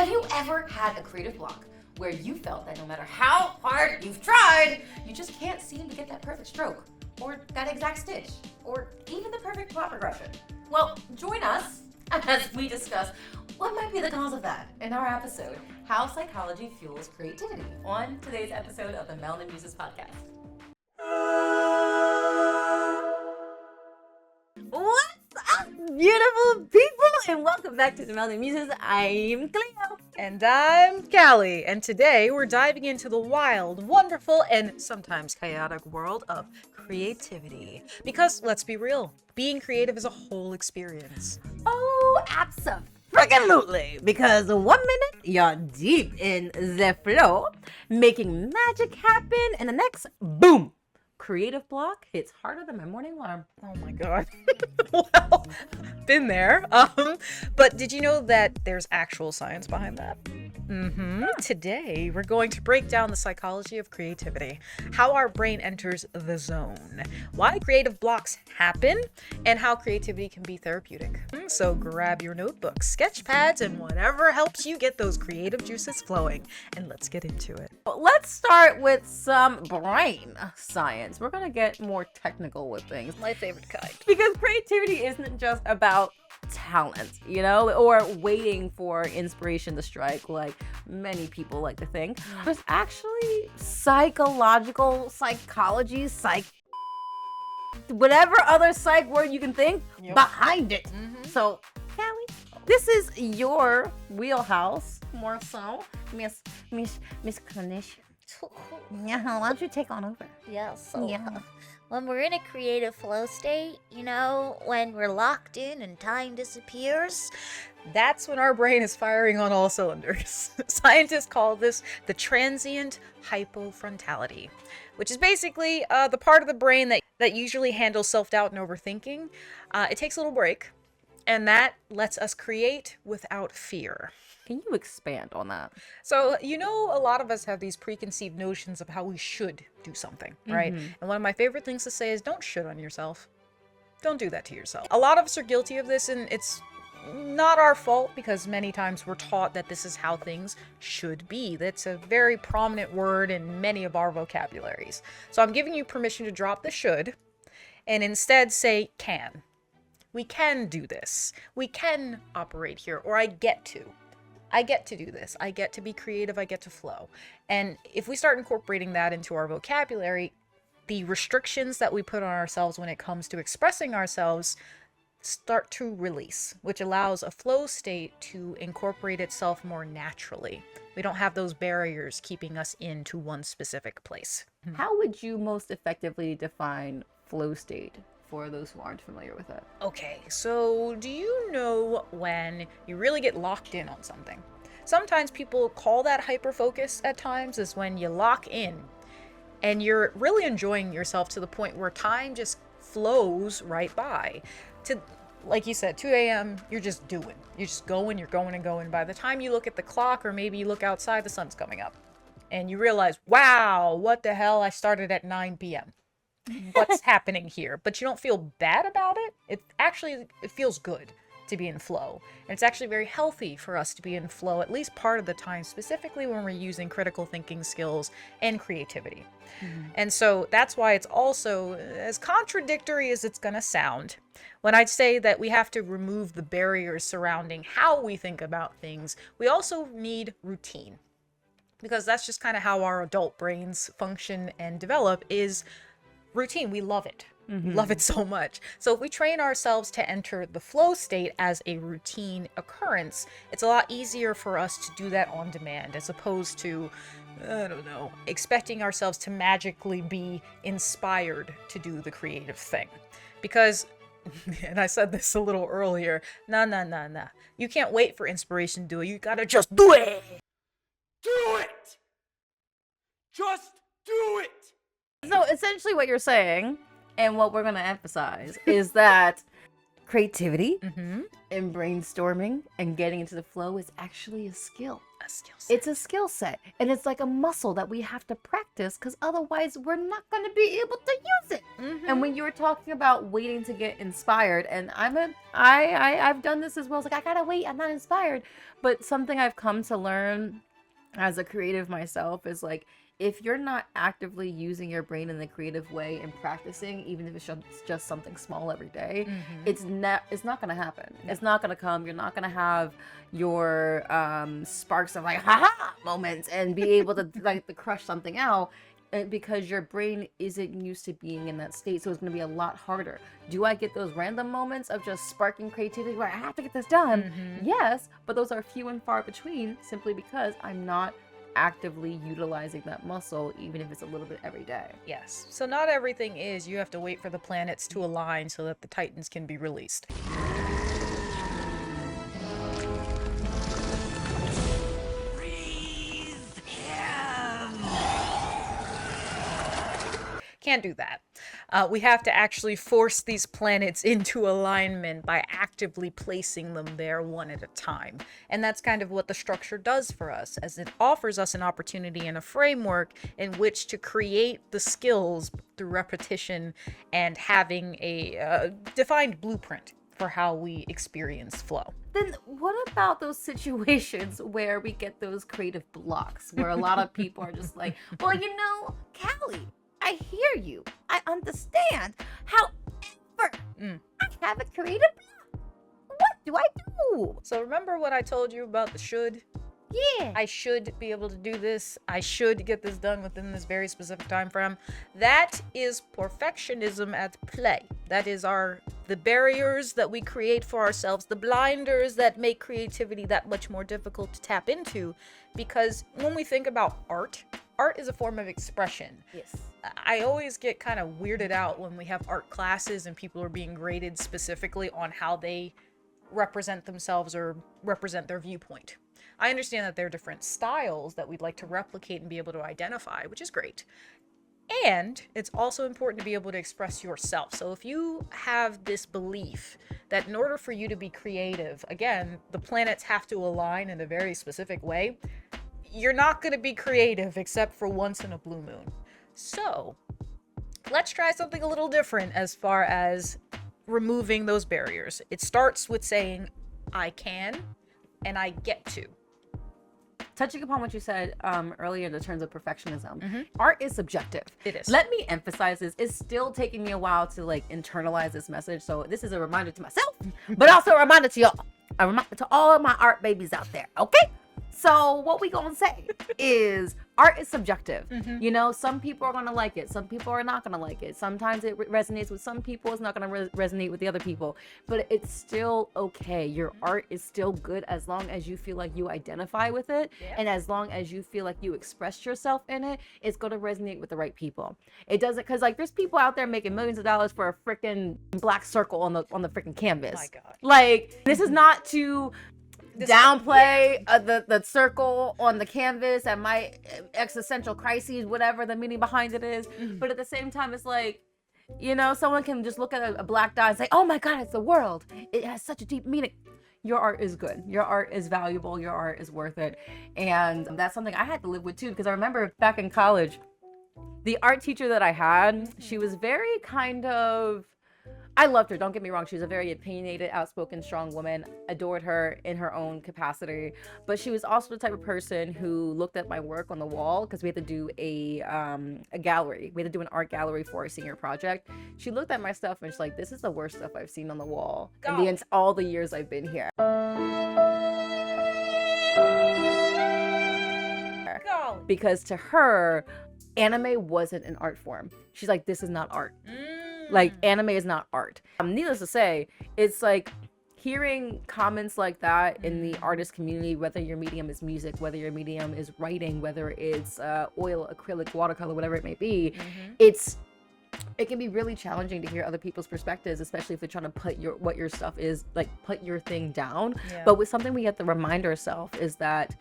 Have you ever had a creative block where you felt that no matter how hard you've tried, you just can't seem to get that perfect stroke, or that exact stitch, or even the perfect plot progression? Well, join us as we discuss what might be the cause of that in our episode, How Psychology Fuels Creativity, on today's episode of the Melanin Muses Podcast. What's up, beautiful people, and welcome back to the Melanin Muses. I'm Cleo. And I'm Callie, and today we're diving into the wild, wonderful, and sometimes chaotic world of creativity. Because, let's be real, being creative is a whole experience. Oh, absolutely. Because 1 minute, you're deep in the flow, making magic happen, and the next, boom, creative block hits harder than my morning alarm. Oh my god. Well, been there. But did you know that there's actual science behind that? Today, we're going to break down the psychology of creativity, how our brain enters the zone, why creative blocks happen, and how creativity can be therapeutic. So grab your notebooks, sketch pads, and whatever helps you get those creative juices flowing, and let's get into it. Let's start with some brain science. We're going to get more technical with things. My favorite kind. Because creativity isn't just about talent, or waiting for inspiration to strike like many people like to think. There's actually psychology, whatever other psych word you can think behind it. So, Callie, this is your wheelhouse, more so, Miss Clinician. Yeah, why don't you take on over? When we're in a creative flow state, when we're locked in and time disappears, that's when our brain is firing on all cylinders. Scientists call this the transient hypofrontality, which is basically the part of the brain that usually handles self-doubt and overthinking. It takes a little break, and that lets us create without fear. Can you expand on that? So, a lot of us have these preconceived notions of how we should do something, right? And one of my favorite things to say is don't shit on yourself. Don't do that to yourself. A lot of us are guilty of this, and it's not our fault because many times we're taught that this is how things should be. That's a very prominent word in many of our vocabularies. So I'm giving you permission to drop the should and instead say can. We can do this. We can operate here, or I get to do this. I get to be creative. I get to flow. And if we start incorporating that into our vocabulary, the restrictions that we put on ourselves when it comes to expressing ourselves start to release, which allows a flow state to incorporate itself more naturally. We don't have those barriers keeping us into one specific place. How would you most effectively define flow state for those who aren't familiar with it? Okay, so do you know when you really get locked in on something? Sometimes people call that hyperfocus at times, is when you lock in and you're really enjoying yourself to the point where time just flows right by. To, like you said, 2 a.m., you're just doing. You're just going, you're going and going. By the time you look at the clock, or maybe you look outside, the sun's coming up. And you realize, wow, what the hell? I started at 9 p.m. What's happening here? But you don't feel bad about it. It feels good to be in flow. And it's actually very healthy for us to be in flow at least part of the time, specifically when we're using critical thinking skills and creativity. And so that's why it's also, as contradictory as it's going to sound, when I say that we have to remove the barriers surrounding how we think about things, we also need routine. Because that's just kind of how our adult brains function and develop, is routine. We love it. We love it so much. So if we train ourselves to enter the flow state as a routine occurrence, it's a lot easier for us to do that on demand, as opposed to, expecting ourselves to magically be inspired to do the creative thing. Because, and I said this a little earlier, nah. You can't wait for inspiration to do it. You gotta just do it. Do it! Just do it! So essentially what you're saying, and what we're going to emphasize, is that creativity Mm-hmm. and brainstorming and getting into the flow is actually a skill. A skill set. It's a skill set, and it's like a muscle that we have to practice, because otherwise we're not going to be able to use it. Mm-hmm. And when you were talking about waiting to get inspired, and I've done this as well. It's like, I gotta wait, I'm not inspired. But something I've come to learn as a creative myself is like, if you're not actively using your brain in the creative way and practicing, even if it's just something small every day, it's not gonna happen. No. It's not gonna come. You're not gonna have your sparks of like ha moments and be able to like to crush something out, because your brain isn't used to being in that state. So it's gonna be a lot harder. Do I get those random moments of just sparking creativity where I have to get this done? Yes, but those are few and far between, simply because I'm not actively utilizing that muscle, even if it's a little bit every day. Yes. So not everything is you have to wait for the planets to align so that the Titans can be released. Can't do that. We have to actually force these planets into alignment by actively placing them there one at a time. And that's kind of what the structure does for us, as it offers us an opportunity and a framework in which to create the skills through repetition and having a defined blueprint for how we experience flow. Then what about those situations where we get those creative blocks, where a lot of people are just like, well, you know, Callie, I hear you. I understand. However, I have a creative block. What do I do? So remember what I told you about the should? Yeah. I should be able to do this. I should get this done within this very specific time frame. That is perfectionism at play. That is the barriers that we create for ourselves, the blinders that make creativity that much more difficult to tap into. Because when we think about art is a form of expression. Yes. I always get kind of weirded out when we have art classes and people are being graded specifically on how they represent themselves or represent their viewpoint. I understand that there are different styles that we'd like to replicate and be able to identify, which is great. And it's also important to be able to express yourself. So if you have this belief that in order for you to be creative, again, the planets have to align in a very specific way, you're not going to be creative except for once in a blue moon. So let's try something a little different as far as removing those barriers. It starts with saying, I can and I get to. Touching upon what you said earlier in the terms of perfectionism, art is subjective. It is. Let me emphasize this. It's still taking me a while to like internalize this message. So this is a reminder to myself, but also a reminder to y'all. A reminder to all of my art babies out there. Okay? So what we gonna say is art is subjective. You know, some people are gonna like it. Some people are not gonna like it. Sometimes it resonates with some people. It's not gonna resonate with the other people. But it's still okay. Your art is still good as long as you feel like you identify with it. Yeah. And as long as you feel like you express yourself in it, it's gonna resonate with the right people. It doesn't, because like there's people out there making millions of dollars for a freaking black circle on the freaking canvas. My God. Like, this is not to downplay the circle on the canvas and my existential crises, whatever the meaning behind it is. But at the same time, it's like, you know, someone can just look at a black dot and say, oh my God, it's the world. It has such a deep meaning. Your art is good. Your art is valuable. Your art is worth it. And that's something I had to live with too, because I remember back in college, the art teacher that I had, she was very kind of, I loved her, don't get me wrong. She was a very opinionated, outspoken, strong woman. Adored her in her own capacity. But she was also the type of person who looked at my work on the wall, because we had to do a gallery. We had to do an art gallery for our senior project. She looked at my stuff and she's like, this is the worst stuff I've seen on the wall in all the years I've been here. Because to her, anime wasn't an art form. She's like, this is not art. Like, anime is not art. Needless to say, it's like hearing comments like that in the artist community, whether your medium is music, whether your medium is writing, whether it's oil, acrylic, watercolor, whatever it may be, it can be really challenging to hear other people's perspectives, especially if they're trying to put what your stuff is, like put your thing down. Yeah. But with something we have to remind ourselves is that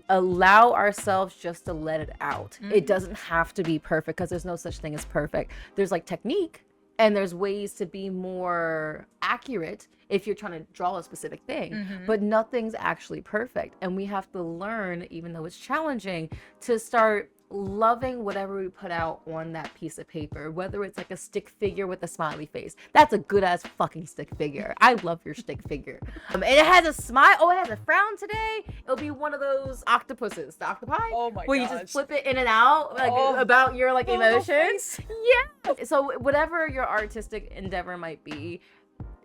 allow ourselves just to let it out. It doesn't have to be perfect, because there's no such thing as perfect. There's like technique And there's ways to be more accurate if you're trying to draw a specific thing, but nothing's actually perfect. And we have to learn, even though it's challenging, to start loving whatever we put out on that piece of paper, whether it's like a stick figure with a smiley face. That's a good ass fucking stick figure. I love your stick figure. And it has a smile. Oh, it has a frown today. It'll be one of those octopuses, the octopi. Oh my where you just flip it in and out, like about your like emotions. Yeah. So whatever your artistic endeavor might be,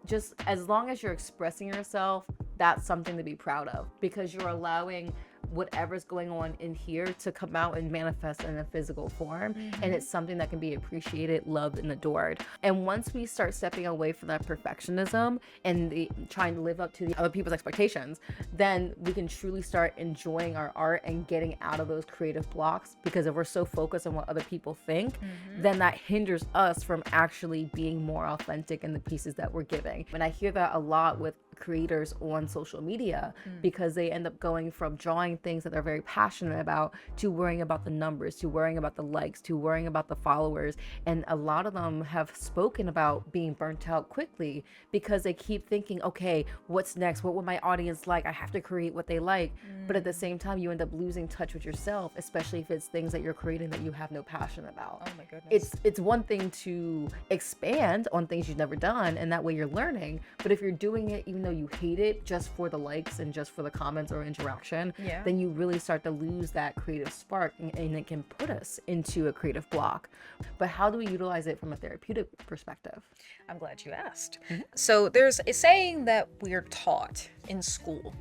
just as long as you're expressing yourself, that's something to be proud of, because you're allowing whatever's going on in here to come out and manifest in a physical form. And it's something that can be appreciated, loved, and adored. And once we start stepping away from that perfectionism and trying to live up to the other people's expectations, then we can truly start enjoying our art and getting out of those creative blocks. Because if we're so focused on what other people think, then that hinders us from actually being more authentic in the pieces that we're giving. And I hear that a lot with creators on social media, because they end up going from drawing things that they're very passionate about to worrying about the numbers, to worrying about the likes, to worrying about the followers. And a lot of them have spoken about being burnt out quickly because they keep thinking, okay, what's next? What will my audience like? I have to create what they like. But at the same time, you end up losing touch with yourself, especially if it's things that you're creating that you have no passion about. Oh my goodness. It's one thing to expand on things you've never done, and that way you're learning. But if you're doing it even though you hate it just for the likes and just for the comments or interaction, then you really start to lose that creative spark, and it can put us into a creative block. But how do we utilize it from a therapeutic perspective? I'm glad you asked. So there's a saying that we're taught in school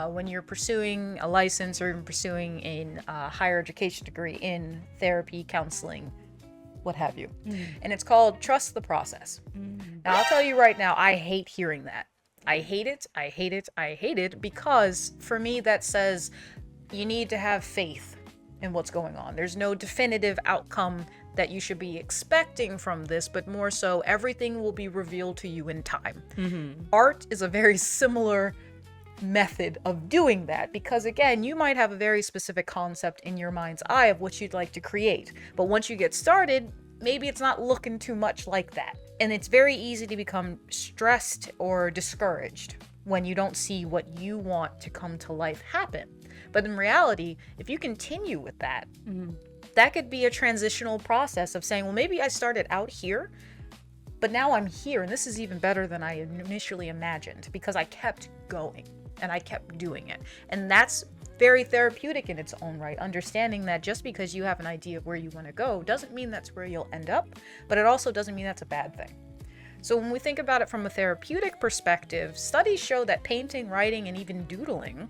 when you're pursuing a license or pursuing a higher education degree in therapy, counseling, what have you. And it's called trust the process. Now, I'll tell you right now, I hate hearing that. I hate it. I hate it. I hate it, because for me that says you need to have faith in what's going on. There's no definitive outcome that you should be expecting from this, but more so everything will be revealed to you in time. Art is a very similar method of doing that, because again, you might have a very specific concept in your mind's eye of what you'd like to create, but once you get started, maybe it's not looking too much like that. And it's very easy to become stressed or discouraged when you don't see what you want to come to life happen. But in reality, if you continue with that, that could be a transitional process of saying, well, maybe I started out here, but now I'm here, and this is even better than I initially imagined, because I kept going and I kept doing it. And that's very therapeutic in its own right, understanding that just because you have an idea of where you want to go doesn't mean that's where you'll end up, but it also doesn't mean that's a bad thing. So when we think about it from a therapeutic perspective, studies show that painting, writing, and even doodling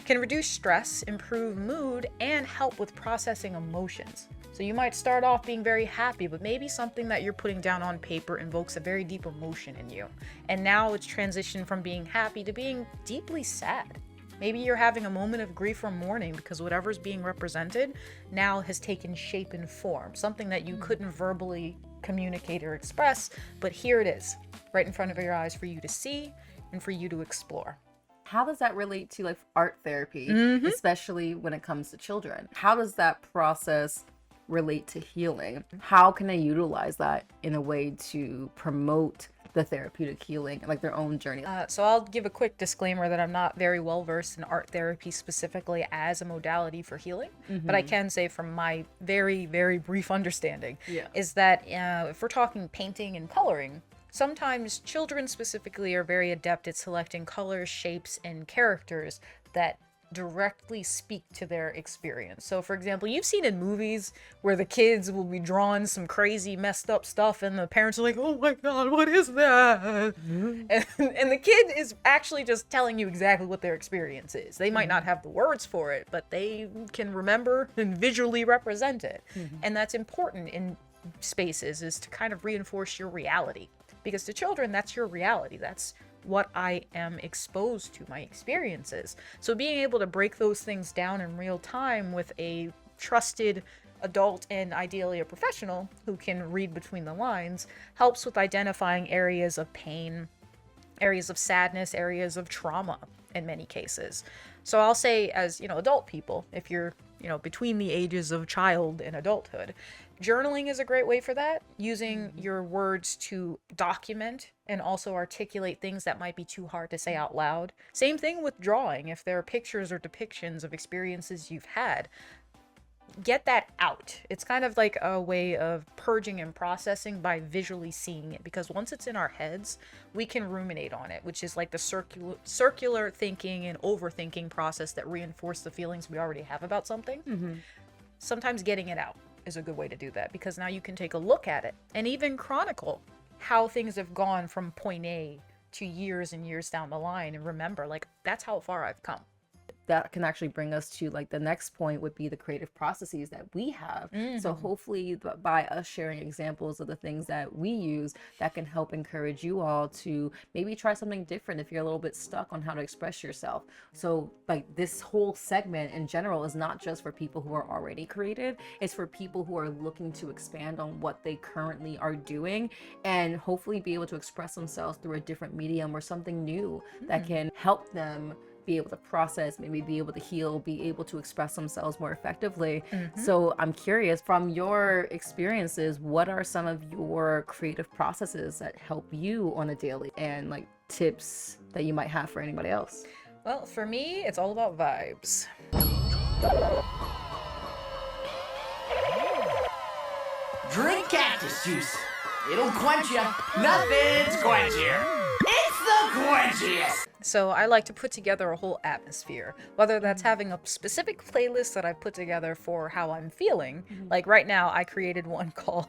can reduce stress, improve mood, and help with processing emotions. So you might start off being very happy, but maybe something that you're putting down on paper invokes a very deep emotion in you. And now it's transitioned from being happy to being deeply sad. Maybe you're having a moment of grief or mourning because whatever's being represented now has taken shape and form, something that you couldn't verbally communicate or express, but here it is, right in front of your eyes for you to see and for you to explore. How does that relate to like art therapy, especially when it comes to children? How does that process relate to healing? How can they utilize that in a way to promote the therapeutic healing, like their own journey? So I'll give a quick disclaimer that I'm not very well versed in art therapy specifically as a modality for healing, but I can say from my very, very brief understanding is that if we're talking painting and coloring, sometimes children specifically are very adept at selecting colors, shapes, and characters that directly speak to their experience. So for example, you've seen in movies where the kids will be drawing some crazy messed up stuff and the parents are like, oh my god, what is that? And the kid is actually just telling you exactly what their experience is. They might not have the words for it, but they can remember and visually represent it. And that's important in spaces, is to kind of reinforce your reality, because to children that's your reality. That's what I am exposed to, my experiences. So being able to break those things down in real time with a trusted adult and ideally a professional who can read between the lines helps with identifying areas of pain, areas of sadness, areas of trauma in many cases. So I'll say, as adult people, if you're between the ages of child and adulthood, Journaling is a great way for that, using your words to document and also articulate things that might be too hard to say out loud. Same thing with drawing. If there are pictures or depictions of experiences you've had, get that out. It's kind of like a way of purging and processing by visually seeing it, because once it's in our heads, we can ruminate on it, which is like the circular thinking and overthinking process that reinforce the feelings we already have about something. Sometimes getting it out is a good way to do that, because now you can take a look at it and even chronicle how things have gone from point A to years and years down the line, and remember, like, that's how far I've come. That can actually bring us to like the next point would be the creative processes that we have. So hopefully by us sharing examples of the things that we use, that can help encourage you all to maybe try something different if you're a little bit stuck on how to express yourself. So like this whole segment in general is not just for people who are already creative, it's for people who are looking to expand on what they currently are doing and hopefully be able to express themselves through a different medium or something new that can help them be able to process, maybe be able to heal, be able to express themselves more effectively. So I'm curious, from your experiences, what are some of your creative processes that help you on a daily, and like tips that you might have for anybody else? Well, for me, it's all about vibes. Drink cactus juice. It'll quench you. Nothing's quenchier. It's the quenchiest. So I like to put together a whole atmosphere, whether that's having a specific playlist that I put together for how I'm feeling. Like right now, I created one called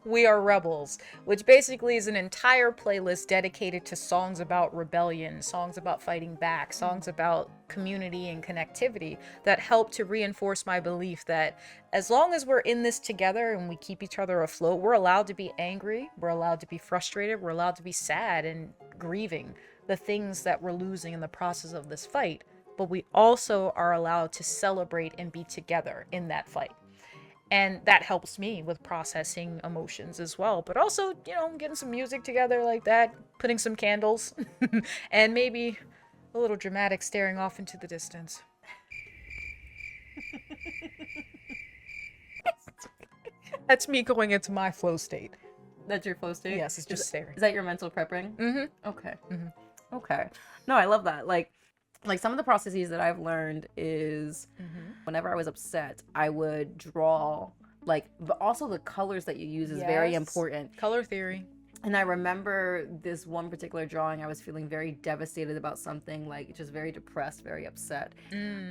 We Are Rebels, which basically is an entire playlist dedicated to songs about rebellion, songs about fighting back, songs about community and connectivity that help to reinforce my belief that as long as we're in this together and we keep each other afloat, we're allowed to be angry, we're allowed to be frustrated, we're allowed to be sad and grieving the things that we're losing in the process of this fight, but we also are allowed to celebrate and be together in that fight. And that helps me with processing emotions as well, but also, you know, getting some music together like that, putting some candles, and maybe a little dramatic staring off into the distance. That's me going into my flow state. That's your flow state? Yes, it's just staring. Is that your mental prepping? Okay. Okay. No, I love that. Like some of the processes that I've learned is whenever I was upset, I would draw, like, but also the colors that you use is very important. Color theory. And I remember this one particular drawing, I was feeling very devastated about something, like just very depressed, very upset.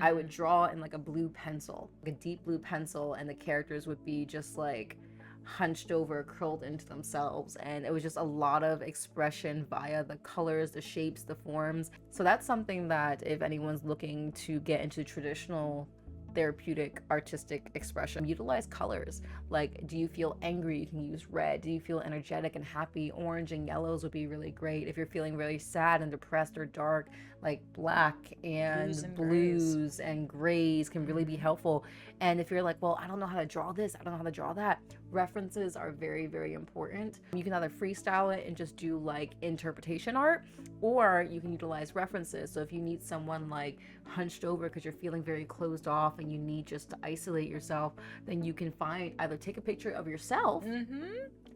I would draw in like a blue pencil, like a deep blue pencil, and the characters would be just like hunched over, curled into themselves, and it was just a lot of expression via the colors, the shapes, the forms. So that's something that if anyone's looking to get into traditional therapeutic artistic expression, utilize colors. Like, do you feel angry? You can use red. Do you feel energetic and happy? Orange and yellows would be really great. If you're feeling really sad and depressed or dark, like black and blues and grays can really be helpful. And if you're like, well, I don't know how to draw this, I don't know how to draw that, references are very, very important. You can either freestyle it and just do like interpretation art, or you can utilize references. So if you need someone like hunched over because you're feeling very closed off and you need just to isolate yourself, then you can find, either take a picture of yourself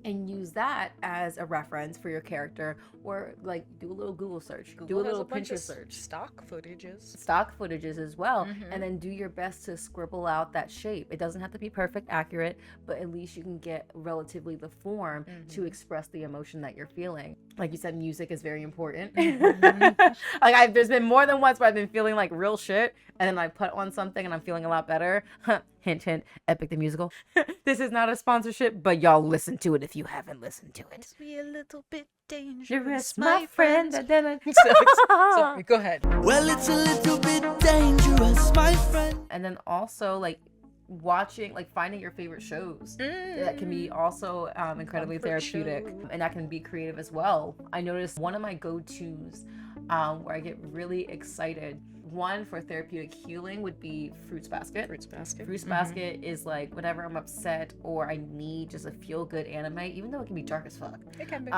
and use that as a reference for your character, or like do a little Google search, do a little Pinterest search. Stock footages as well, and then do your best to scribble out that shape. It doesn't have to be perfect, accurate, but at least you can get relatively the form to express the emotion that you're feeling. Like you said, music is very important. Like there's been more than once where I've been feeling like real shit, and then I put on something and I'm feeling a lot better. Hint, hint, Epic the Musical. This is not a sponsorship, but y'all listen to it if you haven't listened to it. Let's be a little bit dangerous, my friend. Sorry, go ahead. Well, it's a little bit dangerous, my friend. And then also like watching, like finding your favorite shows. That can be also incredibly therapeutic, and that can be creative as well. I noticed one of my go-tos where I get really excited one for therapeutic healing would be Fruits Basket. Fruits Basket. Fruits Basket is like whenever I'm upset or I need just a feel-good anime, even though it can be dark as fuck. It can be.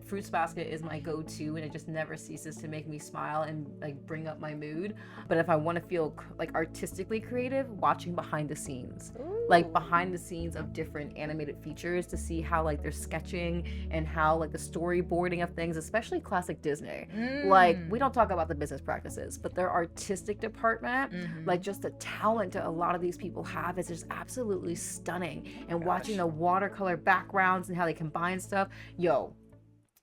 Fruits Basket is my go-to, and it just never ceases to make me smile and like bring up my mood. But if I want to feel like artistically creative, watching behind the scenes, like behind the scenes of different animated features to see how like they're sketching and how like the storyboarding of things, especially classic Disney. Like we don't talk about the business practices, but their artistic department, like just the talent that a lot of these people have is just absolutely stunning. And watching the watercolor backgrounds and how they combine stuff. Yo,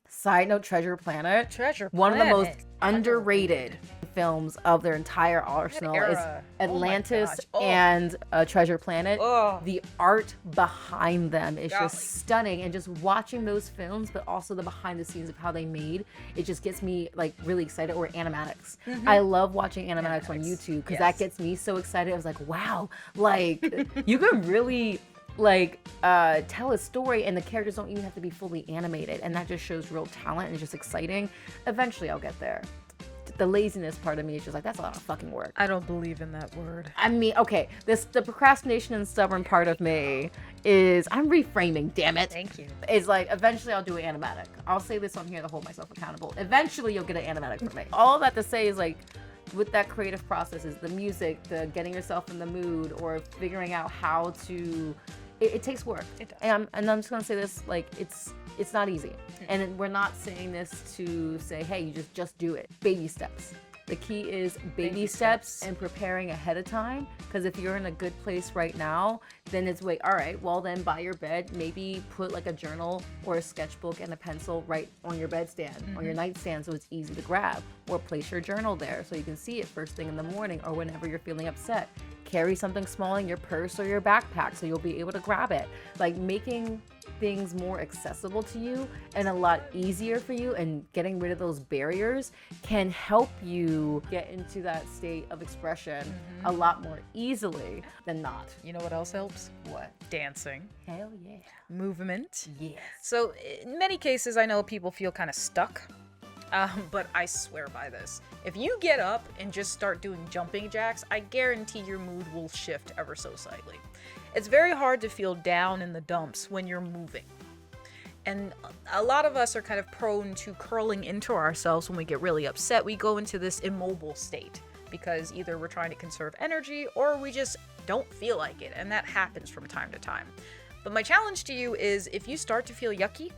side note, Treasure Planet. One of the most underrated films of their entire arsenal is Atlantis and Treasure Planet. The art behind them is just stunning, and just watching those films, but also the behind the scenes of how they made it just gets me like really excited. Or animatics. I love watching animatics on YouTube because that gets me so excited. I was like, wow, like you could really like tell a story and the characters don't even have to be fully animated, and that just shows real talent and it's just exciting. Eventually I'll get there. The laziness part of me is just like, that's a lot of fucking work. I don't believe in that word. I mean, okay, the procrastination and stubborn part of me is, I'm reframing, damn it. Thank you. Is like, eventually I'll do an animatic. I'll say this on here to hold myself accountable. Eventually you'll get an animatic from me. All that to say is like, with that creative process is the music, the getting yourself in the mood, or figuring out how to, it takes work. It does. And I'm just gonna say this, like, it's not easy. And we're not saying this to say, hey, you just do it. Baby steps. The key is baby steps and preparing ahead of time. Because if you're in a good place right now, then it's wait, all right, well then by your bed, maybe put like a journal or a sketchbook and a pencil right on your bedstand, on your nightstand, so it's easy to grab. Or place your journal there so you can see it first thing in the morning or whenever you're feeling upset. Carry something small in your purse or your backpack so you'll be able to grab it. Like making things more accessible to you and a lot easier for you, and getting rid of those barriers can help you get into that state of expression a lot more easily than not. You know what else helps? What? Dancing. Hell yeah. Movement. Yes. So in many cases, I know people feel kind of stuck, but I swear by this. If you get up and just start doing jumping jacks, I guarantee your mood will shift ever so slightly. It's very hard to feel down in the dumps when you're moving. And a lot of us are kind of prone to curling into ourselves when we get really upset. We go into this immobile state because either we're trying to conserve energy or we just don't feel like it. And that happens from time to time. But my challenge to you is, if you start to feel yucky,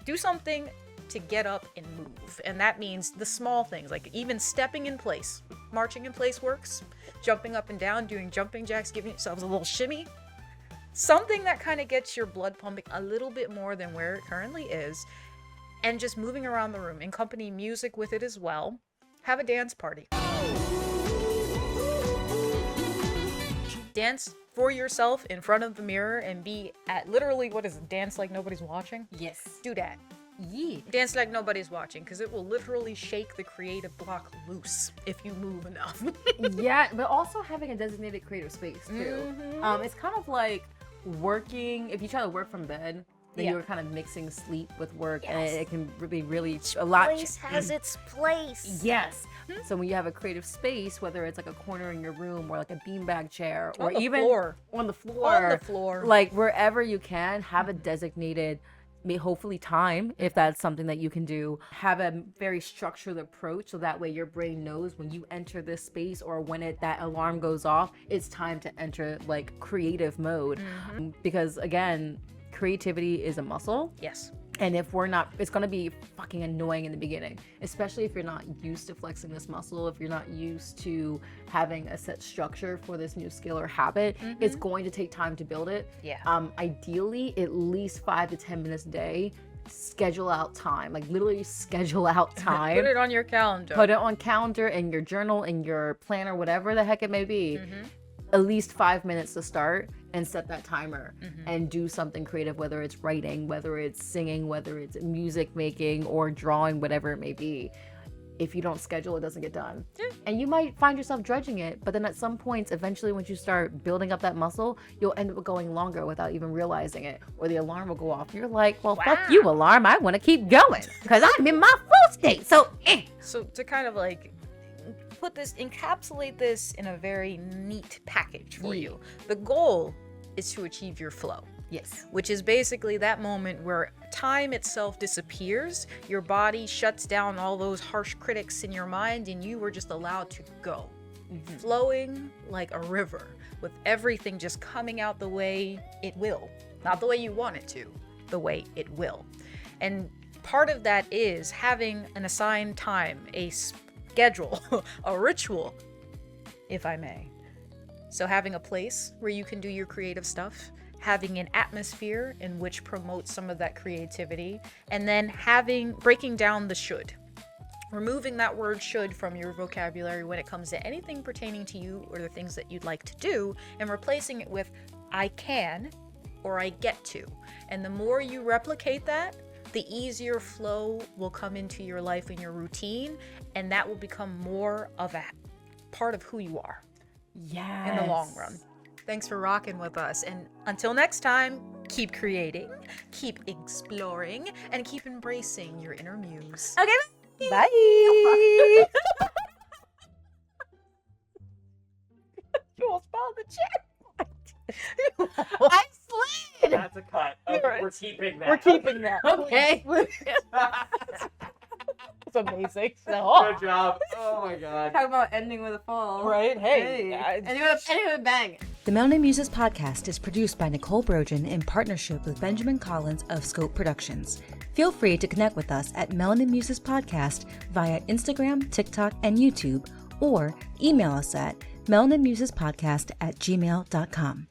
do something to get up and move. And that means the small things, like even stepping in place. Marching in place works. Jumping up and down, doing jumping jacks, giving yourselves a little shimmy. Something that kind of gets your blood pumping a little bit more than where it currently is. And just moving around the room. Accompany music with it as well. Have a dance party. Dance for yourself in front of the mirror and be at literally, what is it, dance like nobody's watching? Yes. Do that. Yeah. Dance like nobody's watching, because it will literally shake the creative block loose if you move enough. Yeah, but also having a designated creative space too. It's kind of like working, if you try to work from bed, then you're kind of mixing sleep with work, and it can be really a lot. Place has its place. Yes. So when you have a creative space, whether it's like a corner in your room or like a beanbag chair or On the even floor. on the floor, like wherever you can, have a designated, hopefully time, if that's something that you can do. Have a very structured approach so that way your brain knows when you enter this space or when that alarm goes off, it's time to enter like creative mode. Because again, creativity is a muscle. Yes. And if we're not, it's going to be fucking annoying in the beginning, especially if you're not used to flexing this muscle, if you're not used to having a set structure for this new skill or habit. It's going to take time to build it. Yeah. Ideally, at least 5 to 10 minutes a day. Schedule out time, like literally schedule out time. Put it on your calendar. Put it on calendar, in your journal, in your planner, whatever the heck it may be. At least 5 minutes to start, and set that timer and do something creative, whether it's writing, whether it's singing, whether it's music making or drawing, whatever it may be. If you don't schedule, it doesn't get done. And you might find yourself drudging it, but then at some points, eventually once you start building up that muscle, you'll end up going longer without even realizing it, or the alarm will go off. You're like, well, fuck you, alarm, I want to keep going because I'm in my full state. So So to kind of like encapsulate this in a very neat package for you. The goal is to achieve your flow. Yes. Which is basically that moment where time itself disappears, your body shuts down all those harsh critics in your mind, and you were just allowed to go. Flowing like a river, with everything just coming out the way it will. Not the way you want it to, the way it will. And part of that is having an assigned time, a schedule, a ritual, if I may. So having a place where you can do your creative stuff, having an atmosphere in which promotes some of that creativity, and then breaking down the should. Removing that word should from your vocabulary when it comes to anything pertaining to you or the things that you'd like to do, and replacing it with I can or I get to. And the more you replicate that, the easier flow will come into your life and your routine, and that will become more of a part of who you are in the long run. Thanks for rocking with us. And until next time, keep creating, keep exploring, and keep embracing your inner muse. Okay. Bye. You almost followed the check. I slid. That's a cut. Okay, we're keeping that. We're keeping that. Okay. It's amazing. So, Good job. Oh my god. Talk about ending with a fall. right? Hey. Ending with a bang. The Melanin Muses Podcast is produced by Nicole Brogan in partnership with Benjamin Collins of Scope Productions. Feel free to connect with us at Melanin Muses Podcast via Instagram, TikTok, and YouTube, or email us at melaninmusespodcast@gmail.com.